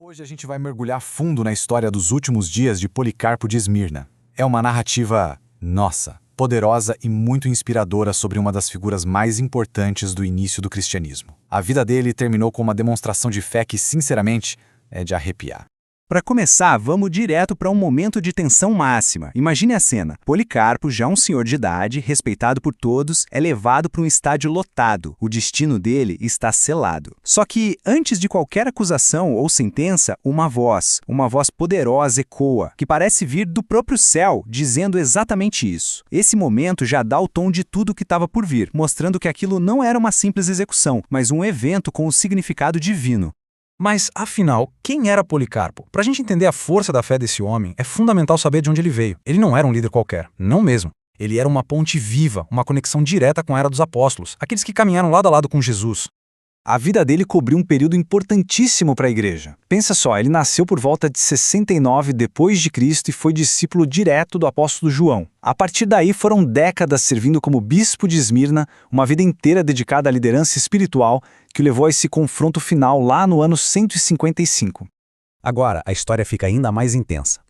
Hoje a gente vai mergulhar fundo na história dos últimos dias de Policarpo de Esmirna. É uma narrativa, poderosa e muito inspiradora sobre uma das figuras mais importantes do início do cristianismo. A vida dele terminou com uma demonstração de fé que, sinceramente, é de arrepiar. Para começar, vamos direto para um momento de tensão máxima. Imagine a cena. Policarpo, já um senhor de idade, respeitado por todos, é levado para um estádio lotado. O destino dele está selado. Só que, antes de qualquer acusação ou sentença, uma voz poderosa ecoa, que parece vir do próprio céu, dizendo exatamente isso. Esse momento já dá o tom de tudo que estava por vir, mostrando que aquilo não era uma simples execução, mas um evento com um significado divino. Mas, afinal, quem era Policarpo? Para a gente entender a força da fé desse homem, é fundamental saber de onde ele veio. Ele não era um líder qualquer, não mesmo. Ele era uma ponte viva, uma conexão direta com a era dos apóstolos, aqueles que caminharam lado a lado com Jesus. A vida dele cobriu um período importantíssimo para a igreja. Pensa só, ele nasceu por volta de 69 d.C. e foi discípulo direto do apóstolo João. A partir daí foram décadas servindo como bispo de Esmirna, uma vida inteira dedicada à liderança espiritual que o levou a esse confronto final lá no ano 155. Agora, a história fica ainda mais intensa.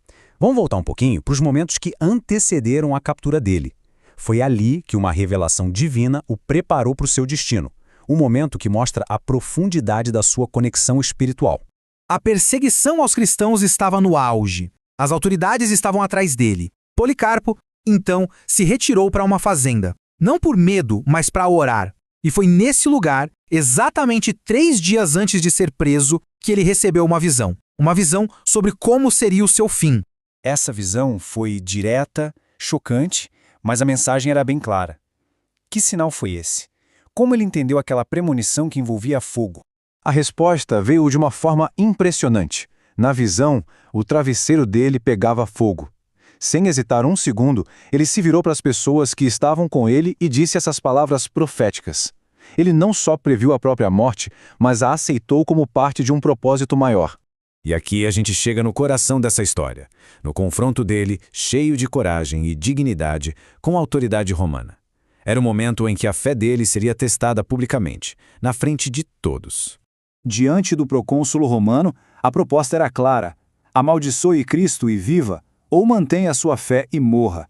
Vamos voltar um pouquinho para os momentos que antecederam a captura dele. Foi ali que uma revelação divina o preparou para o seu destino. Um momento que mostra a profundidade da sua conexão espiritual. A perseguição aos cristãos estava no auge. As autoridades estavam atrás dele. Policarpo, então, se retirou para uma fazenda. Não por medo, mas para orar. E foi nesse lugar, exatamente 3 dias antes de ser preso, que ele recebeu uma visão. Uma visão sobre como seria o seu fim. Essa visão foi direta, chocante, mas a mensagem era bem clara. Que sinal foi esse? Como ele entendeu aquela premonição que envolvia fogo? A resposta veio de uma forma impressionante. Na visão, o travesseiro dele pegava fogo. Sem hesitar um segundo, ele se virou para as pessoas que estavam com ele e disse essas palavras proféticas. Ele não só previu a própria morte, mas a aceitou como parte de um propósito maior. E aqui a gente chega no coração dessa história, no confronto dele, cheio de coragem e dignidade, com a autoridade romana. Era o momento em que a fé dele seria testada publicamente, na frente de todos. Diante do procônsulo romano, a proposta era clara: amaldiçoe Cristo e viva, ou mantenha a sua fé e morra.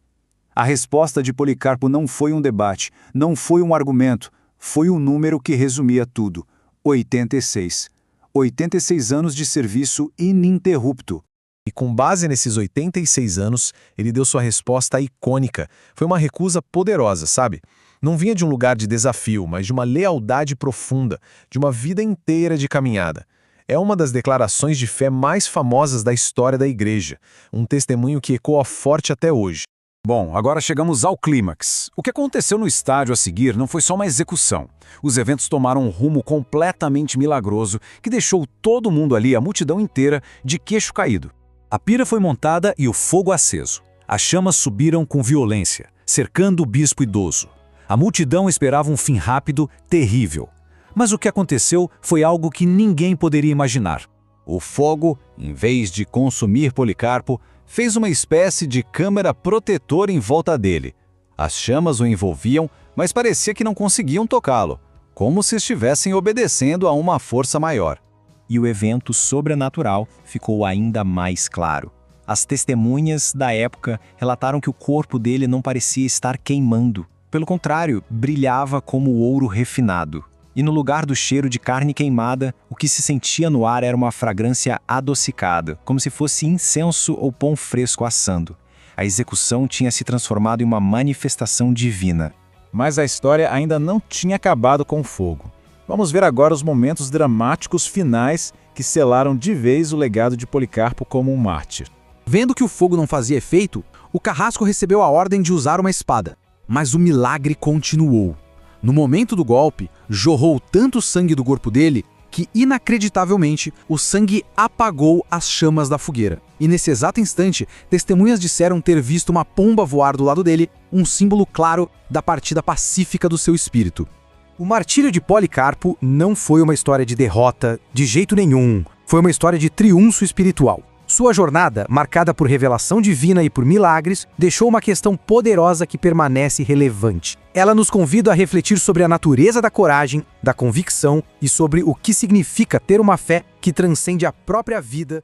A resposta de Policarpo não foi um debate, não foi um argumento, foi um número que resumia tudo: 86. 86 anos de serviço ininterrupto. E com base nesses 86 anos, ele deu sua resposta icônica. Foi uma recusa poderosa, sabe? Não vinha de um lugar de desafio, mas de uma lealdade profunda, de uma vida inteira de caminhada. É uma das declarações de fé mais famosas da história da igreja, um testemunho que ecoa forte até hoje. Bom, agora chegamos ao clímax. O que aconteceu no estádio a seguir não foi só uma execução. Os eventos tomaram um rumo completamente milagroso que deixou todo mundo ali, a multidão inteira, de queixo caído. A pira foi montada e o fogo aceso. As chamas subiram com violência, cercando o bispo idoso. A multidão esperava um fim rápido, terrível. Mas o que aconteceu foi algo que ninguém poderia imaginar. O fogo, em vez de consumir Policarpo, fez uma espécie de câmara protetora em volta dele. As chamas o envolviam, mas parecia que não conseguiam tocá-lo, como se estivessem obedecendo a uma força maior. E o evento sobrenatural ficou ainda mais claro. As testemunhas da época relataram que o corpo dele não parecia estar queimando. Pelo contrário, brilhava como ouro refinado. E no lugar do cheiro de carne queimada, o que se sentia no ar era uma fragrância adocicada, como se fosse incenso ou pão fresco assando. A execução tinha se transformado em uma manifestação divina. Mas a história ainda não tinha acabado com o fogo. Vamos ver agora os momentos dramáticos finais que selaram de vez o legado de Policarpo como um mártir. Vendo que o fogo não fazia efeito, o carrasco recebeu a ordem de usar uma espada. Mas o milagre continuou. No momento do golpe, jorrou tanto sangue do corpo dele que, inacreditavelmente, o sangue apagou as chamas da fogueira. E nesse exato instante, testemunhas disseram ter visto uma pomba voar do lado dele, um símbolo claro da partida pacífica do seu espírito. O martírio de Policarpo não foi uma história de derrota, de jeito nenhum. Foi uma história de triunfo espiritual. Sua jornada, marcada por revelação divina e por milagres, deixou uma questão poderosa que permanece relevante. Ela nos convida a refletir sobre a natureza da coragem, da convicção e sobre o que significa ter uma fé que transcende a própria vida